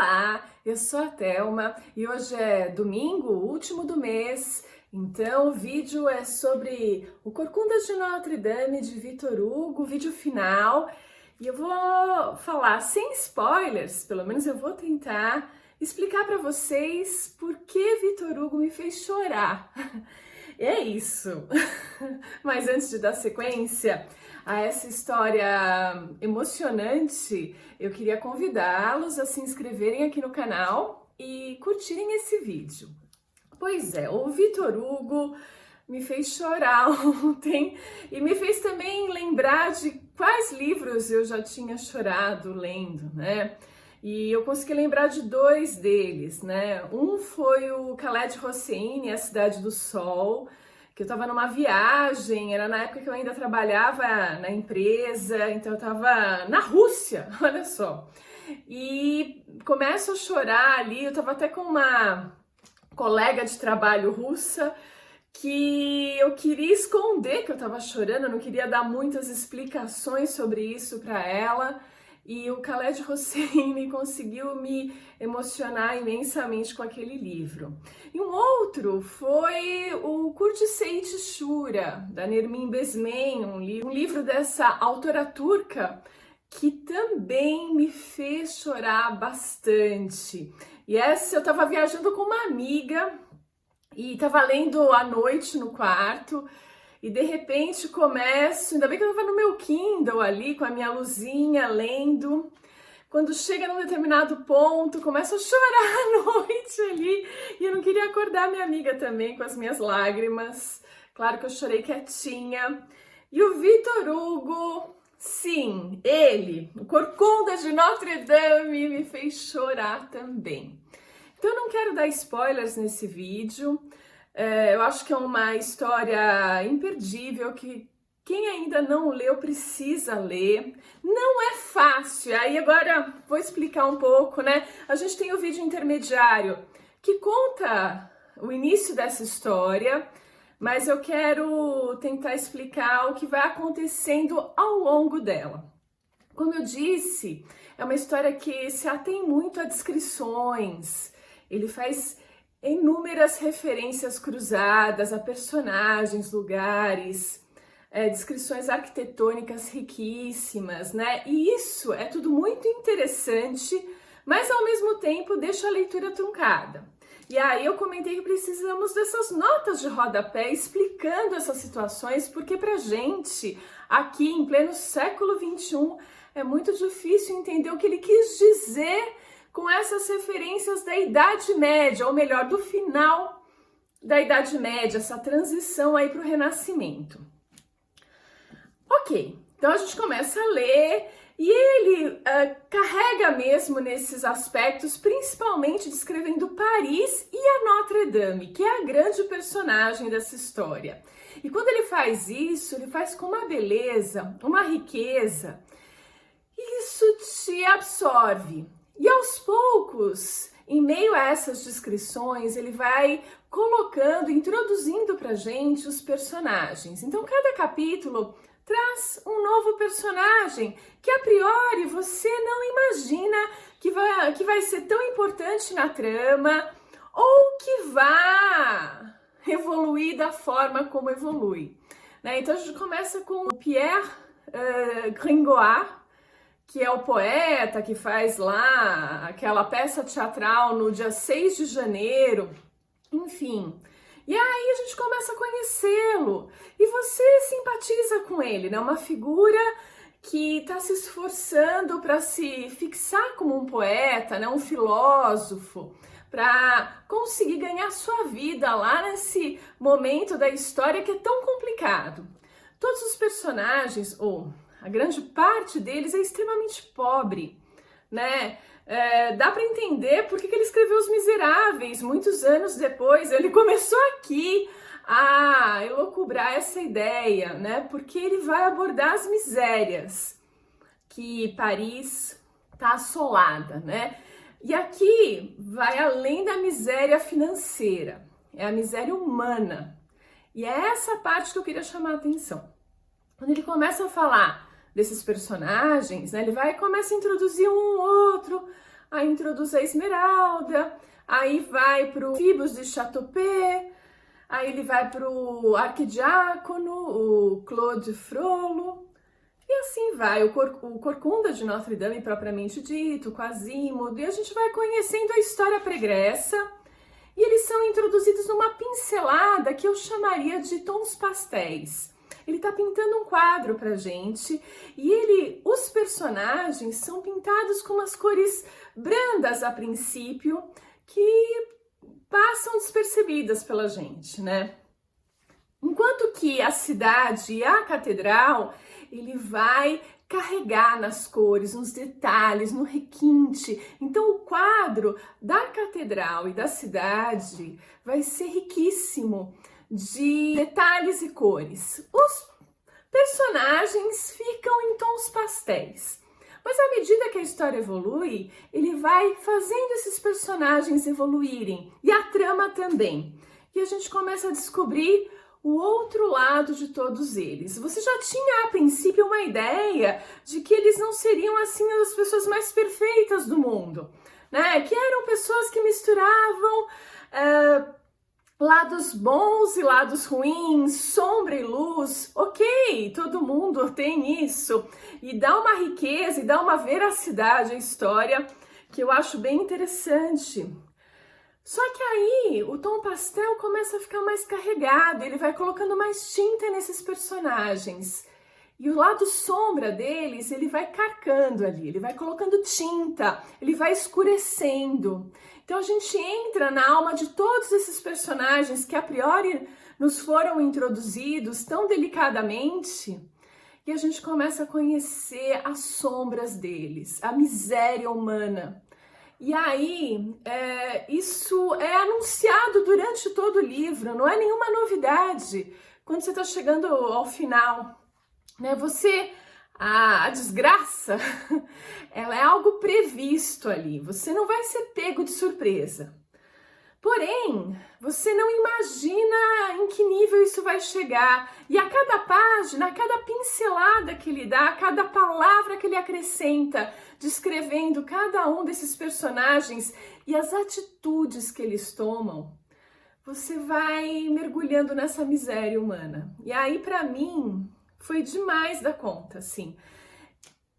Olá, eu sou a Thelma e hoje é domingo, último do mês, então o vídeo é sobre o Corcunda de Notre Dame de Victor Hugo, vídeo final, e eu vou falar sem spoilers, pelo menos eu vou tentar explicar para vocês por que Victor Hugo me fez chorar. É isso. Mas antes de dar sequência a essa história emocionante, eu queria convidá-los a se inscreverem aqui no canal e curtirem esse vídeo. Pois é, o Victor Hugo me fez chorar ontem e me fez também lembrar de quais livros eu já tinha chorado lendo, né? E eu consegui lembrar de dois deles, né? Um foi o Khaled Hosseini, A Cidade do Sol, que eu estava numa viagem, era na época que eu ainda trabalhava na empresa, então eu estava na Rússia, olha só. E começo a chorar ali, eu estava até com uma colega de trabalho russa, que eu queria esconder que eu estava chorando, eu não queria dar muitas explicações sobre isso para ela. E o Khaled Hosseini conseguiu me emocionar imensamente com aquele livro. E um outro foi o Curti-Seyit Shura, da Nermin Bezmen, um livro dessa autora turca que também me fez chorar bastante. E essa eu estava viajando com uma amiga e estava lendo à noite no quarto. E de repente começo, ainda bem que eu estava no meu Kindle ali, com a minha luzinha, lendo. Quando chega num determinado ponto, começo a chorar à noite ali. E eu não queria acordar minha amiga também com as minhas lágrimas. Claro que eu chorei quietinha. E o Victor Hugo, sim, ele, o Corcunda de Notre Dame, me fez chorar também. Então eu não quero dar spoilers nesse vídeo. Eu acho que é uma história imperdível que quem ainda não leu precisa ler. Não é fácil. Aí agora vou explicar um pouco, né? A gente tem o vídeo intermediário que conta o início dessa história, mas eu quero tentar explicar o que vai acontecendo ao longo dela. Como eu disse, é uma história que se atém muito a descrições. Ele faz inúmeras referências cruzadas a personagens, lugares, descrições arquitetônicas riquíssimas, né? E isso é tudo muito interessante, mas ao mesmo tempo deixa a leitura truncada. E aí eu comentei que precisamos dessas notas de rodapé explicando essas situações, porque pra gente, aqui em pleno século XXI, é muito difícil entender o que ele quis dizer com essas referências da Idade Média, ou melhor, do final da Idade Média, essa transição aí para o Renascimento. Ok, então a gente começa a ler e ele carrega mesmo nesses aspectos, principalmente descrevendo Paris e a Notre Dame, que é a grande personagem dessa história. E quando ele faz isso, ele faz com uma beleza, uma riqueza, e isso te absorve. E aos poucos, em meio a essas descrições, ele vai colocando, introduzindo pra gente os personagens. Então, cada capítulo traz um novo personagem que, a priori, você não imagina que vai ser tão importante na trama ou que vai evoluir da forma como evolui, né? Então, a gente começa com o Pierre Gringoire, que é o poeta que faz lá aquela peça teatral no dia 6 de janeiro, enfim. E aí a gente começa a conhecê-lo e você simpatiza com ele, né? Uma figura que está se esforçando para se fixar como um poeta, né? Um filósofo, para conseguir ganhar sua vida lá nesse momento da história que é tão complicado. Todos os personagens, ou a grande parte deles, é extremamente pobre, né? Dá para entender por que ele escreveu Os Miseráveis muitos anos depois. Ele começou aqui a elocubrar essa ideia, né? Porque ele vai abordar as misérias que Paris está assolada, né? E aqui vai além da miséria financeira, é a miséria humana. E é essa parte que eu queria chamar a atenção. Quando ele começa a falar desses personagens, né, ele vai e começa a introduzir um outro, aí introduz a esmeralda, aí vai para o Phoebus de Chateaubriand, aí ele vai para o arquidiácono, o Claude Frollo, e assim vai, o Corcunda de Notre Dame propriamente dito, Quasimodo, e a gente vai conhecendo a história pregressa, e eles são introduzidos numa pincelada que eu chamaria de tons pastéis. Ele está pintando um quadro pra gente e os personagens são pintados com umas cores brandas a princípio que passam despercebidas pela gente, né? Enquanto que a cidade e a catedral, ele vai carregar nas cores, nos detalhes, no requinte. Então o quadro da catedral e da cidade vai ser riquíssimo de detalhes e cores. Os personagens ficam em tons pastéis. Mas à medida que a história evolui, ele vai fazendo esses personagens evoluírem e a trama também. E a gente começa a descobrir o outro lado de todos eles. Você já tinha a princípio uma ideia de que eles não seriam assim as pessoas mais perfeitas do mundo, né? Que eram pessoas que misturavam lados bons e lados ruins, sombra e luz. Ok, todo mundo tem isso e dá uma riqueza e dá uma veracidade à história que eu acho bem interessante. Só que aí o tom pastel começa a ficar mais carregado, ele vai colocando mais tinta nesses personagens. E o lado sombra deles, ele vai carcando ali, ele vai colocando tinta, ele vai escurecendo. Então a gente entra na alma de todos esses personagens que a priori nos foram introduzidos tão delicadamente e a gente começa a conhecer as sombras deles, a miséria humana. E aí, isso é anunciado durante todo o livro, não é nenhuma novidade. Quando você está chegando ao final, né, a desgraça, ela é algo previsto ali, você não vai ser pego de surpresa. Porém, você não imagina em que nível isso vai chegar. E a cada página, a cada pincelada que ele dá, a cada palavra que ele acrescenta, descrevendo cada um desses personagens e as atitudes que eles tomam, você vai mergulhando nessa miséria humana. E aí, para mim, foi demais da conta, assim.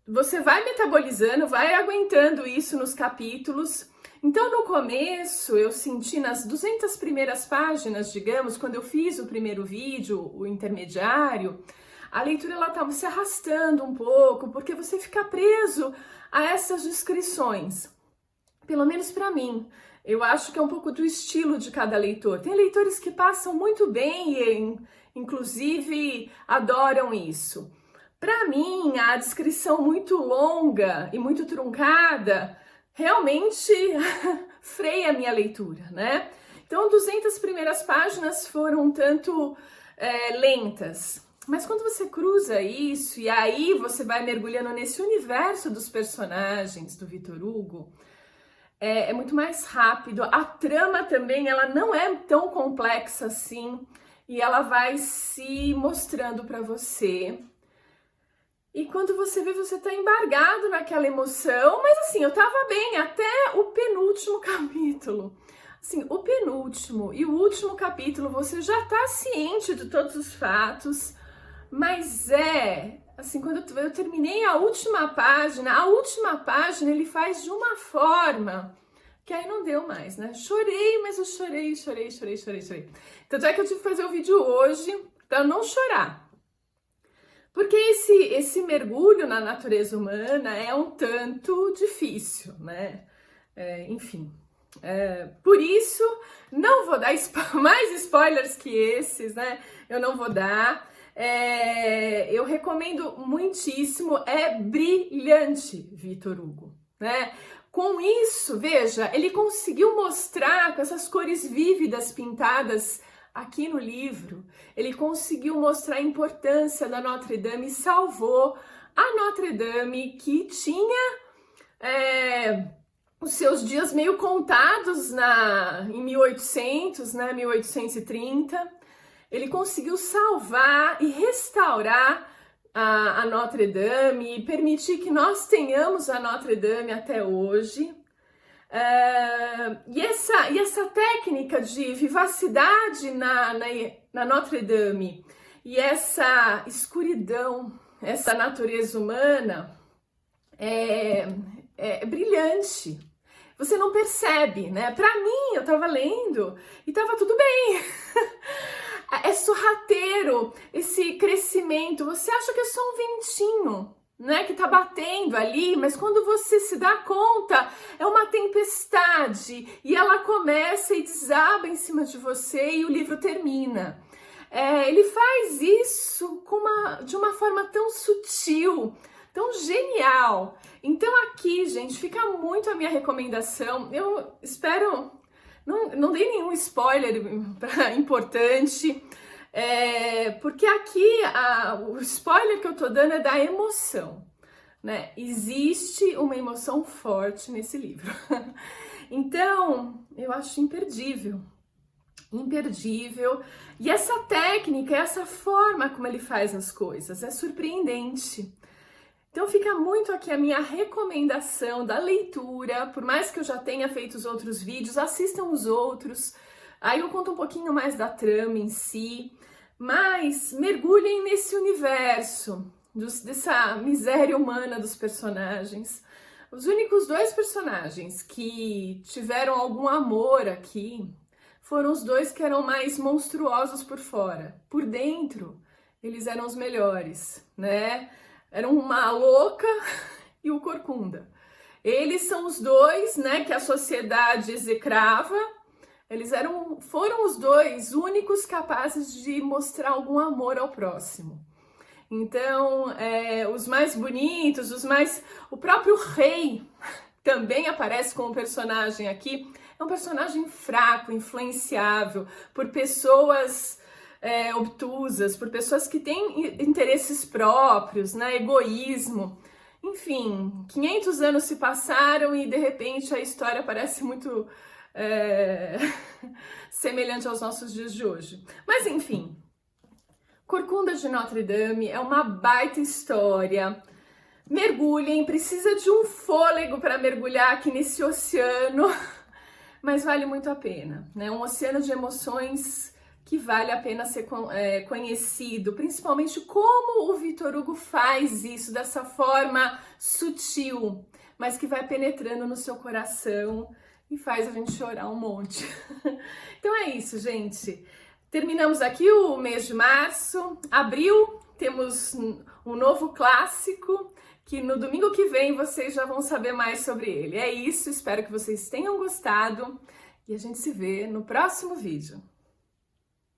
Você vai metabolizando, vai aguentando isso nos capítulos. Então, no começo, eu senti nas 200 primeiras páginas, digamos, quando eu fiz o primeiro vídeo, o intermediário, a leitura ela estava se arrastando um pouco, porque você fica preso a essas descrições. Pelo menos para mim. Eu acho que é um pouco do estilo de cada leitor. Tem leitores que passam muito bem e, inclusive, adoram isso. Para mim, a descrição muito longa e muito truncada realmente freia a minha leitura, né? Então, 200 primeiras páginas foram um tanto lentas. Mas quando você cruza isso e aí você vai mergulhando nesse universo dos personagens do Victor Hugo, é muito mais rápido. A trama também, ela não é tão complexa assim e ela vai se mostrando para você. E quando você vê, você tá embargado naquela emoção, mas assim, eu tava bem até o penúltimo capítulo. Assim, o penúltimo e o último capítulo, você já tá ciente de todos os fatos, mas assim, quando eu terminei a última página ele faz de uma forma que aí não deu mais, né? Chorei, mas eu chorei. Tanto é que eu tive que fazer o vídeo hoje pra não chorar. Porque esse mergulho na natureza humana é um tanto difícil, né? Enfim, por isso não vou dar mais spoilers que esses, né? Eu não vou dar. Eu recomendo muitíssimo, é brilhante, Victor Hugo, né? Com isso, veja, ele conseguiu mostrar com essas cores vívidas pintadas aqui no livro, ele conseguiu mostrar a importância da Notre Dame e salvou a Notre Dame que tinha os seus dias meio contados em 1800, né, 1830. Ele conseguiu salvar e restaurar a Notre Dame e permitir que nós tenhamos a Notre Dame até hoje. E essa técnica de vivacidade na Notre Dame e essa escuridão, essa natureza humana é brilhante. Você não percebe, né? Para mim, eu tava lendo e tava tudo bem. É sorrateiro esse crescimento. Você acha que é só um ventinho, né, que tá batendo ali, mas quando você se dá conta, é uma tempestade e ela começa e desaba em cima de você e o livro termina. Ele faz isso de uma forma tão sutil, tão genial. Então aqui, gente, fica muito a minha recomendação. Eu espero, não dei nenhum spoiler importante, porque aqui o spoiler que eu tô dando é da emoção, né? Existe uma emoção forte nesse livro. Então, eu acho imperdível. Imperdível. E essa técnica, essa forma como ele faz as coisas, é surpreendente. Então fica muito aqui a minha recomendação da leitura, por mais que eu já tenha feito os outros vídeos, assistam os outros, aí eu conto um pouquinho mais da trama em si, mas mergulhem nesse universo, dessa miséria humana dos personagens. Os únicos dois personagens que tiveram algum amor aqui foram os dois que eram mais monstruosos por fora. Por dentro, eles eram os melhores, né? Eram uma louca e o corcunda. Eles são os dois, né, que a sociedade execrava. Foram os dois únicos capazes de mostrar algum amor ao próximo. Então, os mais bonitos, o próprio rei também aparece como personagem aqui. É um personagem fraco, influenciável por pessoas obtusas, por pessoas que têm interesses próprios, né, egoísmo. Enfim, 500 anos se passaram e de repente a história parece muito semelhante aos nossos dias de hoje. Mas enfim, Corcunda de Notre Dame é uma baita história. Mergulhem, precisa de um fôlego para mergulhar aqui nesse oceano, mas vale muito a pena, né? Um oceano de emoções que vale a pena ser conhecido, principalmente como o Victor Hugo faz isso dessa forma sutil, mas que vai penetrando no seu coração e faz a gente chorar um monte. Então é isso, gente. Terminamos aqui o mês de março. Abril, temos um novo clássico, que no domingo que vem vocês já vão saber mais sobre ele. É isso, espero que vocês tenham gostado e a gente se vê no próximo vídeo.